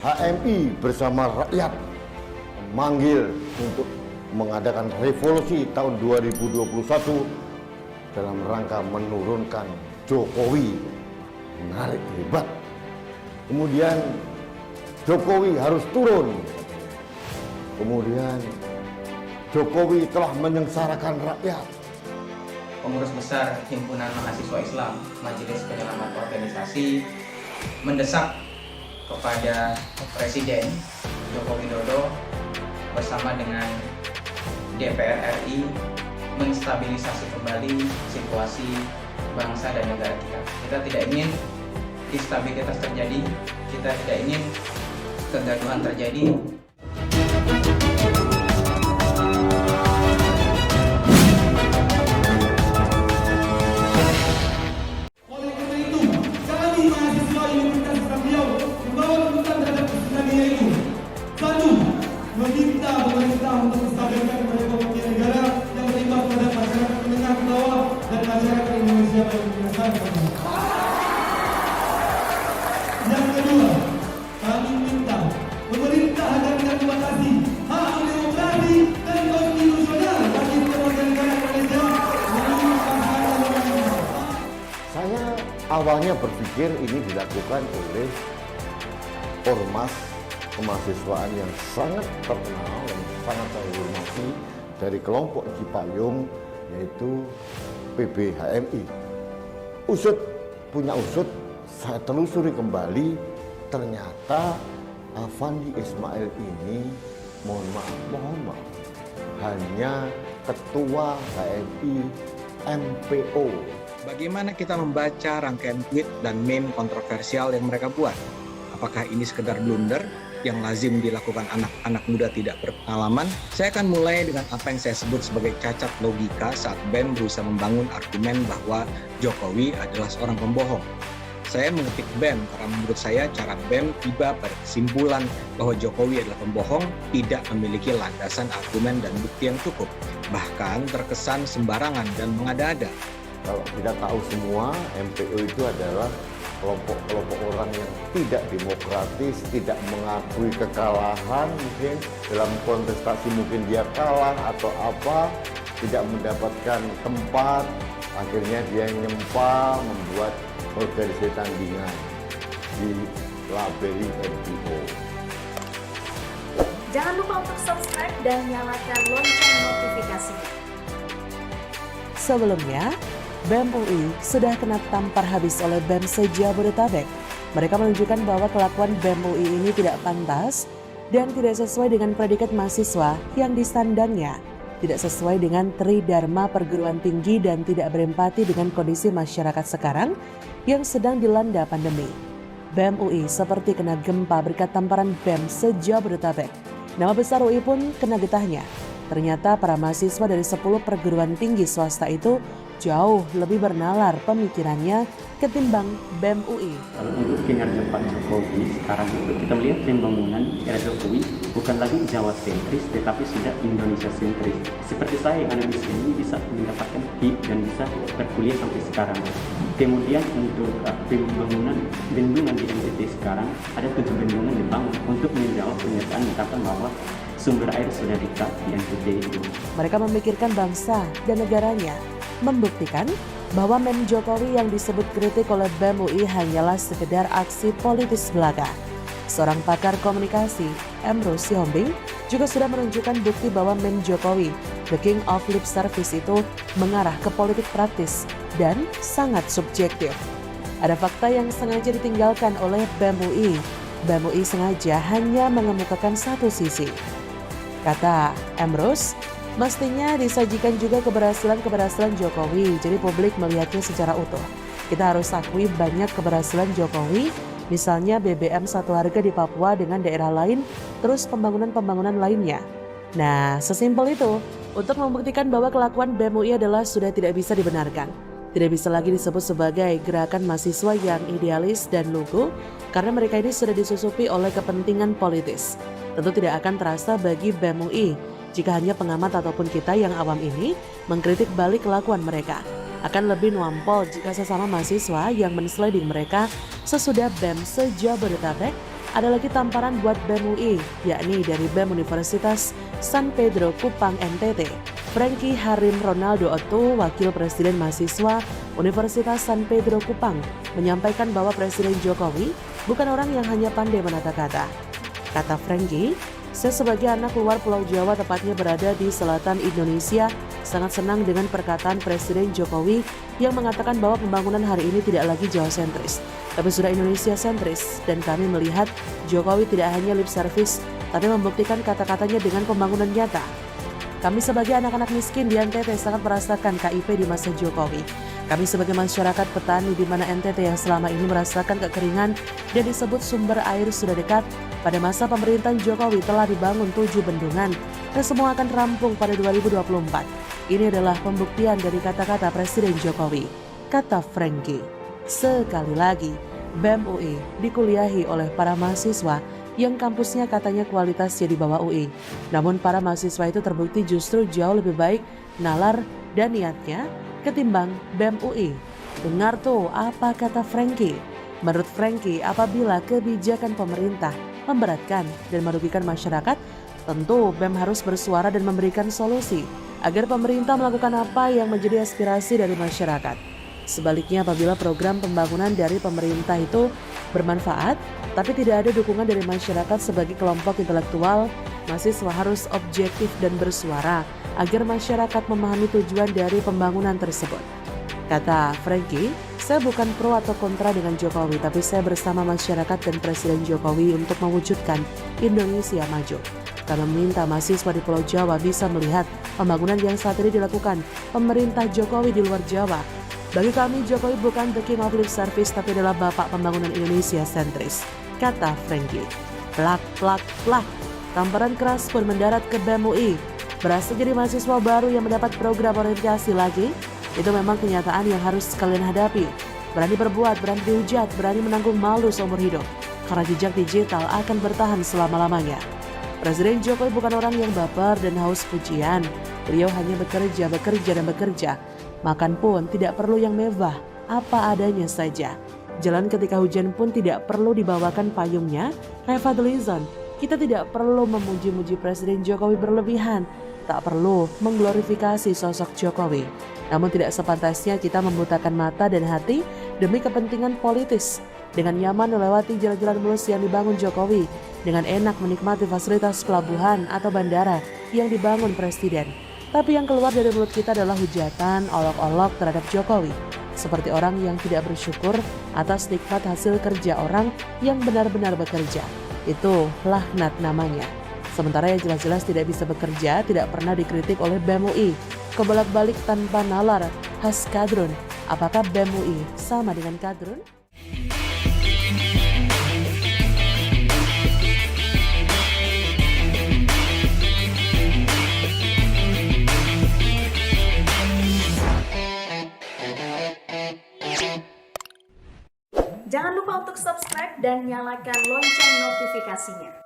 HMI bersama rakyat memanggil untuk mengadakan revolusi tahun 2021 dalam rangka menurunkan Jokowi. Menarik, hebat. Kemudian Jokowi harus turun. Kemudian Jokowi telah menyengsarakan rakyat. Pengurus besar Himpunan Mahasiswa Islam Majelis Penyelamat Organisasi mendesak kepada Presiden Joko Widodo bersama dengan DPR RI menstabilisasi kembali situasi bangsa dan negara kita. Kita tidak ingin instabilitas terjadi, kita tidak ingin kegaduhan terjadi. Meminta pemerintah untuk menstabilkan perekonomian negara yang berimbas pada masyarakat menengah ke bawah dan masyarakat Indonesia pada kebiasaan. Yang kedua, kami minta pemerintah agar tidak membatasi hak demokrasi dan konstitusional bagi warga negara Indonesia melalui pasangan. Saya awalnya berpikir ini dilakukan oleh ormas kemahasiswaan yang sangat terkenal dan sangat saya hormati dari kelompok Cipayung, yaitu PBHMI. Punya usut, saya telusuri kembali, ternyata Afandi Ismail ini, mohon maaf, hanya ketua HMI MPO. Bagaimana kita membaca rangkaian tweet dan meme kontroversial yang mereka buat? Apakah ini sekedar blunder yang lazim dilakukan anak-anak muda tidak berpengalaman? Saya akan mulai dengan apa yang saya sebut sebagai cacat logika saat BEM berusaha membangun argumen bahwa Jokowi adalah seorang pembohong. Saya mengetik BEM karena menurut saya cara BEM tiba pada kesimpulan bahwa Jokowi adalah pembohong tidak memiliki landasan argumen dan bukti yang cukup. Bahkan terkesan sembarangan dan mengada-ada. Kalau kita tahu semua, MPO itu adalah kelompok-kelompok orang yang tidak demokratis, tidak mengakui kekalahan, mungkin dalam kontestasi mungkin dia kalah atau apa, tidak mendapatkan tempat, akhirnya dia nyempal membuat organisasi tandingan di labeli MPO. Jangan lupa untuk subscribe dan nyalakan lonceng notifikasi. Sebelumnya, BEM UI sudah kena tampar habis oleh BEM se-Jabodetabek. Mereka menunjukkan bahwa kelakuan BEM UI ini tidak pantas dan tidak sesuai dengan predikat mahasiswa yang disandangnya, tidak sesuai dengan tridharma perguruan tinggi dan tidak berempati dengan kondisi masyarakat sekarang yang sedang dilanda pandemi. BEM UI seperti kena gempa berkat tamparan BEM se-Jabodetabek. Nama besar UI pun kena getahnya. Ternyata para mahasiswa dari 10 perguruan tinggi swasta itu jauh lebih bernalar pemikirannya ketimbang BEM UI. Kalau untuk kinerja Pak Jokowi sekarang itu kita melihat pembangunan era Jokowi bukan lagi Jawa sentris tetapi sudah Indonesia sentris. Seperti saya yang ada di sini bisa mendapatkan HIP dan bisa berkuliah sampai sekarang. Kemudian untuk pembangunan bendungan di NTT sekarang ada 7 bendungan dibangun untuk menjawab pernyataan mengatakan bahwa sumber air sudah dekat di NTT itu. Mereka memikirkan bangsa dan negaranya, membuktikan bahwa meme Jokowi yang disebut kritik oleh BEM UI hanyalah sekedar aksi politis belaka. Seorang pakar komunikasi, Emrus Sihombing, juga sudah menunjukkan bukti bahwa meme Jokowi, the king of lip service itu mengarah ke politik praktis dan sangat subjektif. Ada fakta yang sengaja ditinggalkan oleh BEM UI. BEM UI sengaja hanya mengemukakan satu sisi. Kata Emrus, mestinya disajikan juga keberhasilan-keberhasilan Jokowi, jadi publik melihatnya secara utuh. Kita harus akui banyak keberhasilan Jokowi, misalnya BBM satu harga di Papua dengan daerah lain, terus pembangunan-pembangunan lainnya. Nah, sesimpel itu, untuk membuktikan bahwa kelakuan BEM UI adalah sudah tidak bisa dibenarkan. Tidak bisa lagi disebut sebagai gerakan mahasiswa yang idealis dan lugu, karena mereka ini sudah disusupi oleh kepentingan politis. Tentu tidak akan terasa bagi BEM UI jika hanya pengamat ataupun kita yang awam ini mengkritik balik kelakuan mereka. Akan lebih nuampol jika sesama mahasiswa yang mensliding mereka sesudah BEM se-Jabodetabek Ada lagi tamparan buat BEM UI, yakni dari BEM Universitas San Pedro Kupang NTT. Frankie Harim Ronaldo Otto, Wakil Presiden Mahasiswa Universitas San Pedro Kupang, menyampaikan bahwa Presiden Jokowi bukan orang yang hanya pandai menata kata. Kata Frankie, saya sebagai anak luar Pulau Jawa, tepatnya berada di selatan Indonesia, sangat senang dengan perkataan Presiden Jokowi yang mengatakan bahwa pembangunan hari ini tidak lagi Jawa sentris, tapi sudah Indonesia sentris, dan kami melihat Jokowi tidak hanya lip service, tapi membuktikan kata-katanya dengan pembangunan nyata. Kami sebagai anak-anak miskin di NTT sangat merasakan KIP di masa Jokowi. Kami sebagai masyarakat petani di mana NTT yang selama ini merasakan kekeringan dan disebut sumber air sudah dekat, pada masa pemerintahan Jokowi telah dibangun 7 bendungan dan semua akan rampung pada 2024. Ini adalah pembuktian dari kata-kata Presiden Jokowi, kata Frankie. Sekali lagi, BEM UI dikuliahi oleh para mahasiswa yang kampusnya katanya kualitasnya di bawah UI. Namun para mahasiswa itu terbukti justru jauh lebih baik nalar dan niatnya ketimbang BEM UI. Dengar tuh apa kata Frankie. Menurut Frankie, apabila kebijakan pemerintah memberatkan dan merugikan masyarakat, tentu BEM harus bersuara dan memberikan solusi agar pemerintah melakukan apa yang menjadi aspirasi dari masyarakat. Sebaliknya, apabila program pembangunan dari pemerintah itu bermanfaat, tapi tidak ada dukungan dari masyarakat sebagai kelompok intelektual, mahasiswa harus objektif dan bersuara agar masyarakat memahami tujuan dari pembangunan tersebut. Kata Frankie, saya bukan pro atau kontra dengan Jokowi, tapi saya bersama masyarakat dan Presiden Jokowi untuk mewujudkan Indonesia maju. Kami meminta mahasiswa di Pulau Jawa bisa melihat pembangunan yang saat ini dilakukan pemerintah Jokowi di luar Jawa. Bagi kami, Jokowi bukan the king of lip service, tapi adalah bapak pembangunan Indonesia sentris, kata Frankie. Plak, plak, plak. Tamparan keras pun mendarat ke BEM UI. Berasa jadi mahasiswa baru yang mendapat program orientasi lagi, itu memang kenyataan yang harus kalian hadapi. Berani berbuat, berani dihujat, berani menanggung malu seumur hidup. Karena jejak digital akan bertahan selama-lamanya. Presiden Jokowi bukan orang yang baper dan haus pujian. Beliau hanya bekerja, dan bekerja. Makan pun tidak perlu yang mewah, apa adanya saja. Jalan ketika hujan pun tidak perlu dibawakan payungnya, kayak Fadlizon. Kita tidak perlu memuji-muji Presiden Jokowi berlebihan, tak perlu mengglorifikasi sosok Jokowi. Namun tidak sepantasnya kita membutakan mata dan hati demi kepentingan politis. Dengan nyaman melewati jalan-jalan mulus yang dibangun Jokowi, dengan enak menikmati fasilitas pelabuhan atau bandara yang dibangun Presiden. Tapi yang keluar dari mulut kita adalah hujatan, olok-olok terhadap Jokowi. Seperti orang yang tidak bersyukur atas nikmat hasil kerja orang yang benar-benar bekerja. Itu laknat namanya. Sementara yang jelas-jelas tidak bisa bekerja, tidak pernah dikritik oleh BEM UI. Kebolak-balik tanpa nalar, khas kadrun. Apakah BEM UI sama dengan kadrun? Jangan lupa untuk subscribe dan nyalakan lonceng notifikasinya.